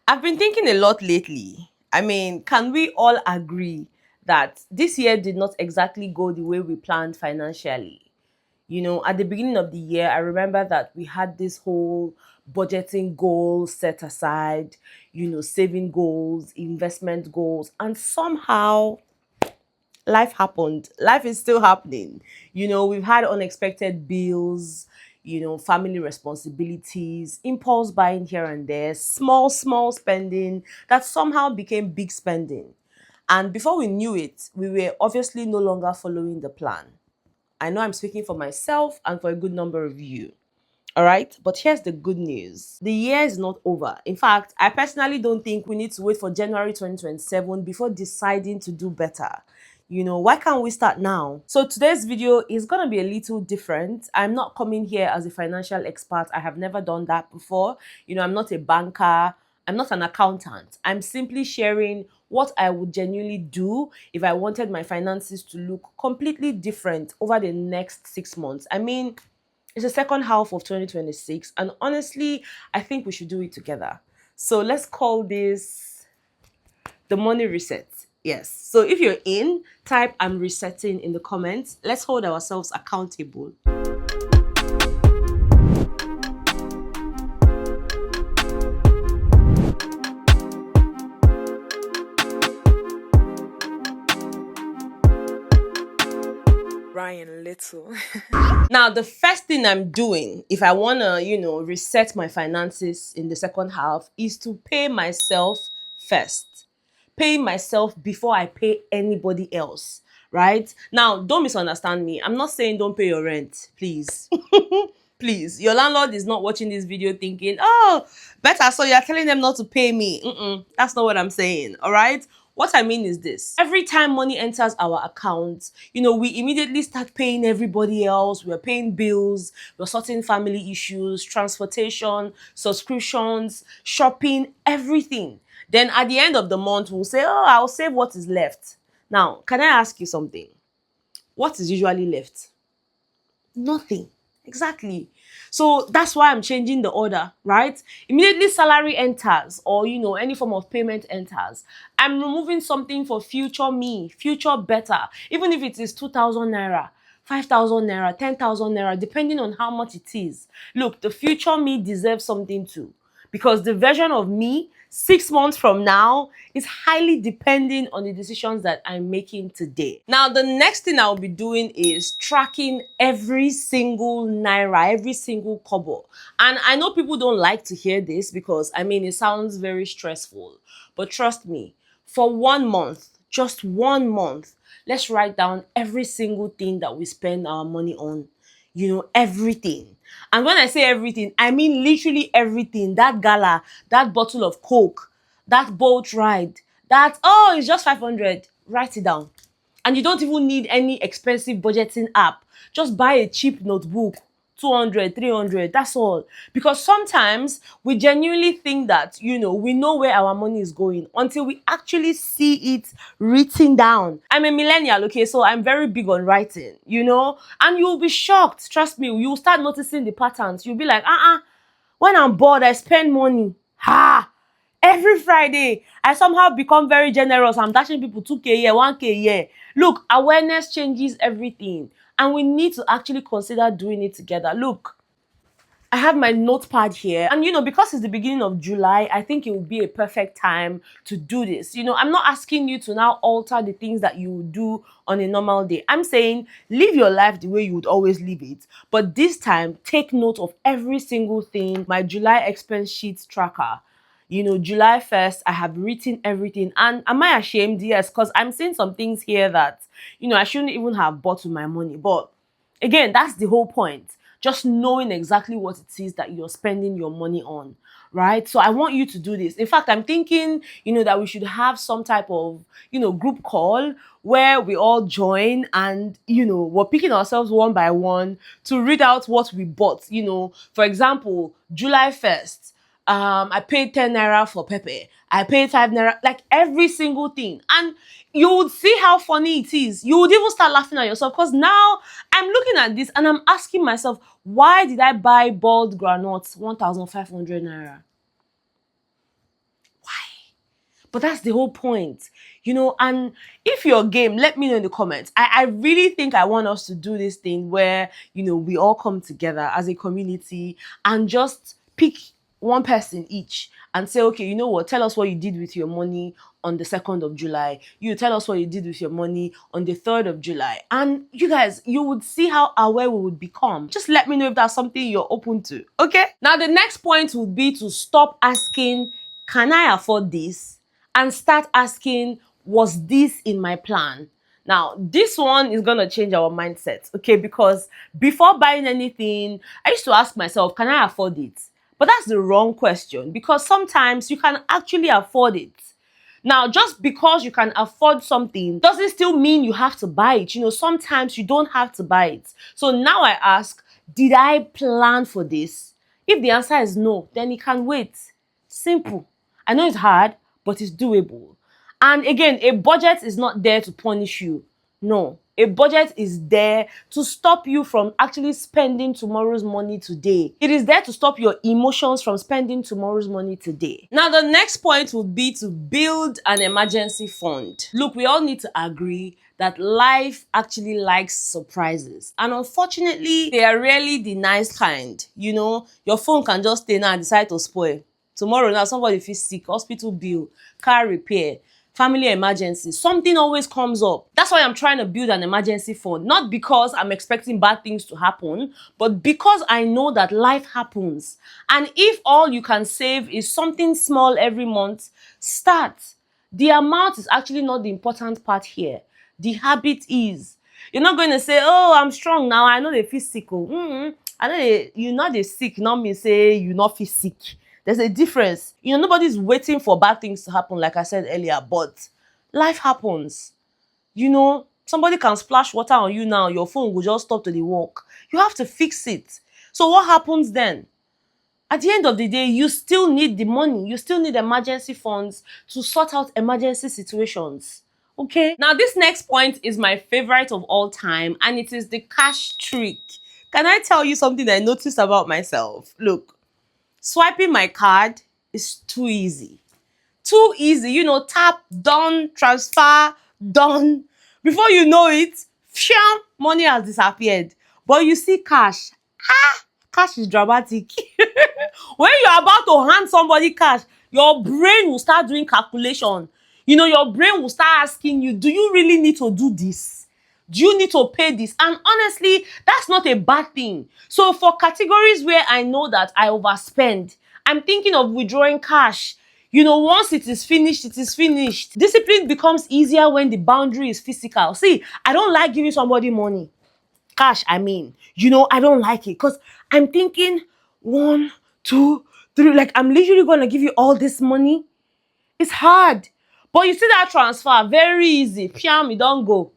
I've been thinking a lot lately. I mean, can we all agree that this year did not exactly go the way we planned financially? At the beginning of the year, I remember that we had this whole budgeting goal set aside, saving goals, investment goals, and somehow life happened. Life is still happening. We've had unexpected bills, family responsibilities, impulse buying here and there, small spending that somehow became big spending. And before we knew it, we were obviously no longer following the plan. I know I'm speaking for myself and for a good number of you. All right, but here's the good news. The year is not over. In fact, I personally don't think we need to wait for January 2027 before deciding to do better. Why can't we start now? So today's video is going to be a little different. I'm not coming here as a financial expert. I have never done that before. I'm not a banker. I'm not an accountant. I'm simply sharing what I would genuinely do if I wanted my finances to look completely different over the next 6 months. I mean, it's the second half of 2026, and honestly, I think we should do it together. So let's call this the money reset. Yes. So if you're in, type "I'm resetting" in the comments. Let's hold ourselves accountable. Ryan Little. Now, the first thing I'm doing if I want to, reset my finances in the second half is to pay myself first. Pay myself before I pay anybody else, right? Now, don't misunderstand me. I'm not saying don't pay your rent, please. Please, your landlord is not watching this video thinking, oh, better, so you're telling them not to pay me. That's not what I'm saying, all right? What I mean is this. Every time money enters our account, we immediately start paying everybody else. We're paying bills, we're sorting family issues, transportation, subscriptions, shopping, everything. Then at the end of the month, we'll say, oh, I'll save what is left. Now, can I ask you something? What is usually left? Nothing. Exactly. So that's why I'm changing the order, right? Immediately salary enters, or any form of payment enters, I'm removing something for future me, future better. Even if it is 2,000 naira, 5,000 naira, 10,000 naira, depending on how much it is. Look, the future me deserves something too, because the version of me 6 months from now is highly depending on the decisions that I'm making today. Now, the next thing I'll be doing is tracking every single naira, every single kobo. And I know people don't like to hear this because, I mean, it sounds very stressful. But trust me, for 1 month, just 1 month, let's write down every single thing that we spend our money on. Everything. And when I say everything, I mean literally everything. That gala, that bottle of Coke, that boat ride, that, oh, it's just 500. Write it down. And you don't even need any expensive budgeting app. Just buy a cheap notebook, 200, 300, that's all. Because sometimes we genuinely think that, we know where our money is going until we actually see it written down. I'm a millennial, okay, so I'm very big on writing, and you'll be shocked. Trust me, you'll start noticing the patterns. You'll be like, when I'm bored, I spend money. Every Friday, I somehow become very generous. I'm dashing people 2K a year, 1K a year. Look, awareness changes everything. And we need to actually consider doing it together. Look, I have my notepad here. And, because it's the beginning of July, I think it will be a perfect time to do this. I'm not asking you to now alter the things that you would do on a normal day. I'm saying live your life the way you would always live it. But this time, take note of every single thing. My July expense sheet tracker. July 1st, I have written everything. And am I ashamed? Yes, because I'm seeing some things here that, I shouldn't even have bought with my money. But again, that's the whole point. Just knowing exactly what it is that you're spending your money on, right? So I want you to do this. In fact, I'm thinking, that we should have some type of, group call where we all join and, we're picking ourselves one by one to read out what we bought. For example, July 1st. I paid 10 naira for pepper. I paid 5 naira, like every single thing. And you would see how funny it is. You would even start laughing at yourself because now I'm looking at this and I'm asking myself, why did I buy boiled granuts 1,500 naira? But that's the whole point, and if you're game, let me know in the comments. I really think I want us to do this thing where, we all come together as a community and just pick one person each and say, okay, you know what, tell us what you did with your money on the 2nd of July. You tell us what you did with your money on the 3rd of July. And you guys, you would see how aware we would become. Just let me know if that's something you're open to, okay? Now, the next point would be to stop asking, can I afford this? And start asking, was this in my plan? Now, this one is going to change our mindset, okay? Because before buying anything, I used to ask myself, can I afford it? But that's the wrong question, because sometimes you can actually afford it. Now, just because you can afford something doesn't still mean you have to buy it. Sometimes you don't have to buy it. So now I ask, did I plan for this? If the answer is no, then it can wait. Simple. I know it's hard, but it's doable. And again, a budget is not there to punish you. No, a budget is there to stop you from actually spending tomorrow's money today. It is there to stop your emotions from spending tomorrow's money today. Now, the next point would be to build an emergency fund. Look, we all need to agree that life actually likes surprises. And unfortunately, they are rarely the nice kind. Your phone can just stay now and decide to spoil. Tomorrow now, somebody feels sick, hospital bill, car repair, family emergency, something always comes up. That's why I'm trying to build an emergency fund. Not because I'm expecting bad things to happen, but because I know that life happens. And if all you can save is something small every month, start. The amount is actually not the important part here. The habit is. You're not going to say, oh, I'm strong now, I know they feel sick. I know you're not sick, not me say you not feel sick. There's a difference. Nobody's waiting for bad things to happen, like I said earlier, but life happens. Somebody can splash water on you now, your phone will just stop to the work. You have to fix it. So what happens then? At the end of the day, you still need the money. You still need emergency funds to sort out emergency situations. Okay? Now, this next point is my favorite of all time, and it is the cash trick. Can I tell you something I noticed about myself? Look, swiping my card is too easy. Too easy. Tap, done, transfer, done. Before you know it, money has disappeared. But you see cash. Cash is dramatic. When you're about to hand somebody cash, your brain will start doing calculation. Your brain will start asking you, do you really need to do this? Do you need to pay this? And honestly, that's not a bad thing. So for categories where I know that I overspend, I'm thinking of withdrawing cash. Once it is finished, it is finished. Discipline becomes easier when the boundary is physical. See, I don't like giving somebody money. Cash, I mean. I don't like it because I'm thinking 1, 2, 3. Like, I'm literally going to give you all this money. It's hard. But you see that transfer, very easy. Piam, you don't go.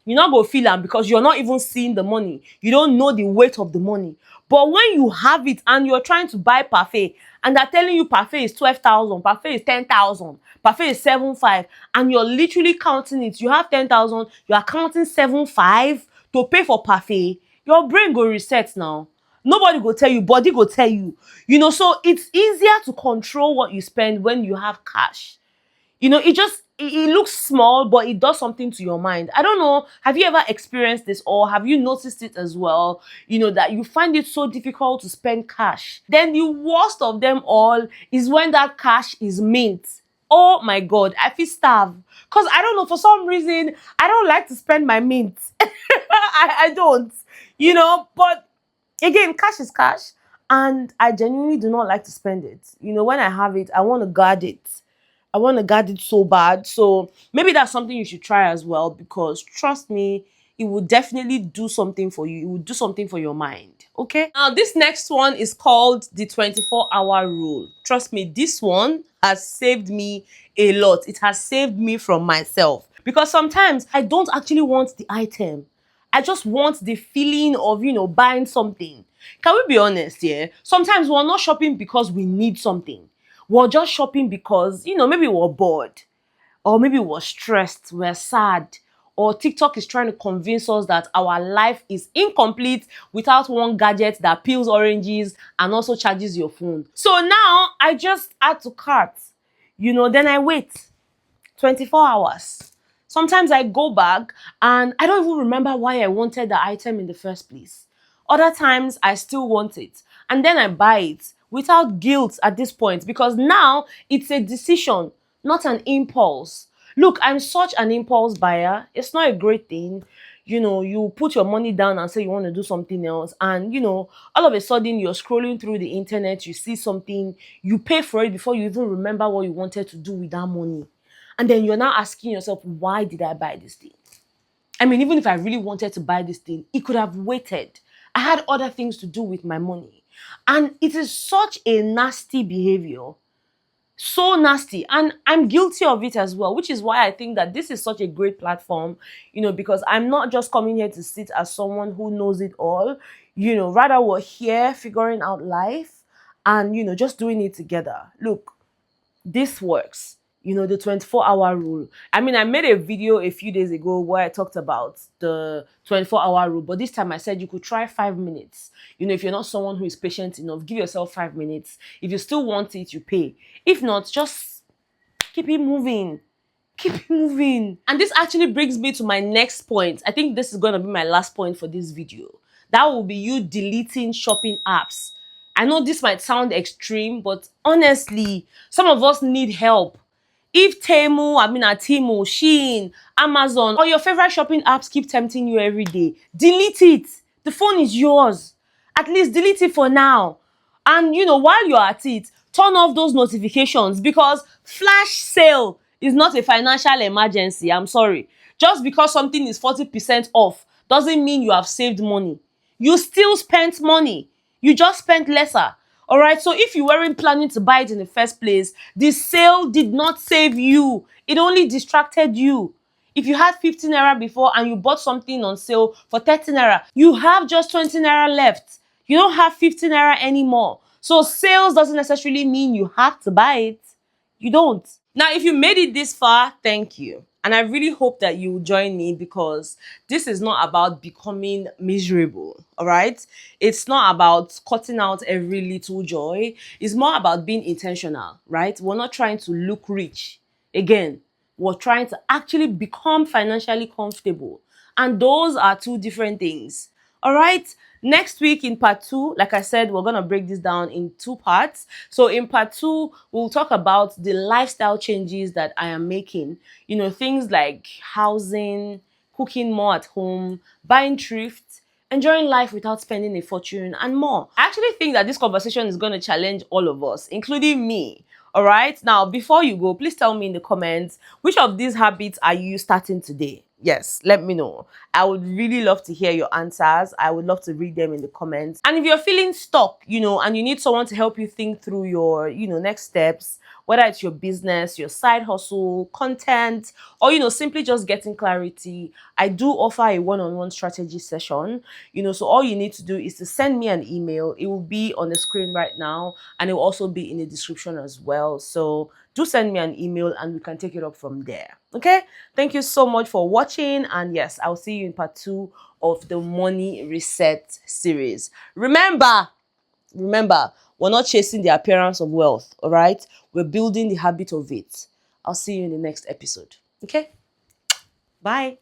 You not go feel am because you're not even seeing the money. You don't know the weight of the money. But when you have it and you're trying to buy parfait and they're telling you parfait is 12,000, parfait is 10,000, parfait is 7,500, and you're literally counting it. You have 10,000, you are counting 7,500 to pay for parfait. Your brain go reset now. Nobody go tell you, body go tell you. So it's easier to control what you spend when you have cash. It looks small, but it does something to your mind. I don't know, have you ever experienced this or have you noticed it as well? That you find it so difficult to spend cash. Then the worst of them all is when that cash is mint. Oh my God, I feel starved. Because I don't know, for some reason, I don't like to spend my mint. I don't, but again, cash is cash. And I genuinely do not like to spend it. When I have it, I want to guard it. I want to guard it so bad. So maybe that's something you should try as well, because trust me, it will definitely do something for you. It will do something for your mind. Okay? Now, this next one is called the 24-hour rule. Trust me, this one has saved me a lot. It has saved me from myself. Because sometimes I don't actually want the item. I just want the feeling of, buying something. Can we be honest here? Sometimes we're not shopping because we need something. We're just shopping because, maybe we're bored. Or maybe we're stressed, we're sad. Or TikTok is trying to convince us that our life is incomplete without one gadget that peels oranges and also charges your phone. So now I just add to cart. Then I wait. 24 hours. Sometimes I go back and I don't even remember why I wanted the item in the first place. Other times I still want it and then I buy it without guilt at this point because now it's a decision, not an impulse. Look, I'm such an impulse buyer. It's not a great thing. You put your money down and say you want to do something else, and all of a sudden you're scrolling through the internet, you see something, you pay for it before you even remember what you wanted to do with that money. And then you're now asking yourself, why did I buy this thing? I mean, even if I really wanted to buy this thing, it could have waited. I had other things to do with my money. And it is such a nasty behavior. So nasty. And I'm guilty of it as well, which is why I think that this is such a great platform, because I'm not just coming here to sit as someone who knows it all. Rather we're here figuring out life and, just doing it together. Look, this works. The 24-hour rule. I mean, I made a video a few days ago where I talked about the 24-hour rule, but this time I said you could try 5 minutes. If you're not someone who is patient enough, give yourself 5 minutes. If you still want it, you pay. If not, just keep it moving. Keep it moving. And this actually brings me to my next point. I think this is going to be my last point for this video. That will be you deleting shopping apps. I know this might sound extreme, but honestly, some of us need help. If Temu, Shein, Amazon, or your favorite shopping apps keep tempting you every day, delete it. The phone is yours. At least delete it for now. And while you're at it, turn off those notifications because flash sale is not a financial emergency. I'm sorry. Just because something is 40% off doesn't mean you have saved money. You still spent money. You just spent lesser. All right. So if you weren't planning to buy it in the first place, the sale did not save you. It only distracted you. If you had 15 naira before and you bought something on sale for 30 naira, you have just 20 naira left. You don't have 15 naira anymore. So sales doesn't necessarily mean you have to buy it. You don't. Now, if you made it this far, thank you. And I really hope that you will join me because this is not about becoming miserable, all right? It's not about cutting out every little joy. It's more about being intentional, right? We're not trying to look rich. Again, we're trying to actually become financially comfortable. And those are two different things. All right. Next week in part 2, like I said, we're going to break this down in 2 parts. So in part 2, we'll talk about the lifestyle changes that I am making. Things like housing, cooking more at home, buying thrift, enjoying life without spending a fortune, and more. I actually think that this conversation is going to challenge all of us, including me. All right. Now, before you go, please tell me in the comments, which of these habits are you starting today? Yes, let me know. I would really love to hear your answers. I would love to read them in the comments. And if you're feeling stuck, and you need someone to help you think through your, next steps, whether it's your business, your side hustle, content, or, simply just getting clarity, I do offer a one-on-one strategy session. So all you need to do is to send me an email. It will be on the screen right now, and it will also be in the description as well. So do send me an email and we can take it up from there. Okay? Thank you so much for watching. And yes, I'll see you in part 2 of the Money Reset series. Remember, we're not chasing the appearance of wealth, all right? We're building the habit of it. I'll see you in the next episode. Okay? Bye.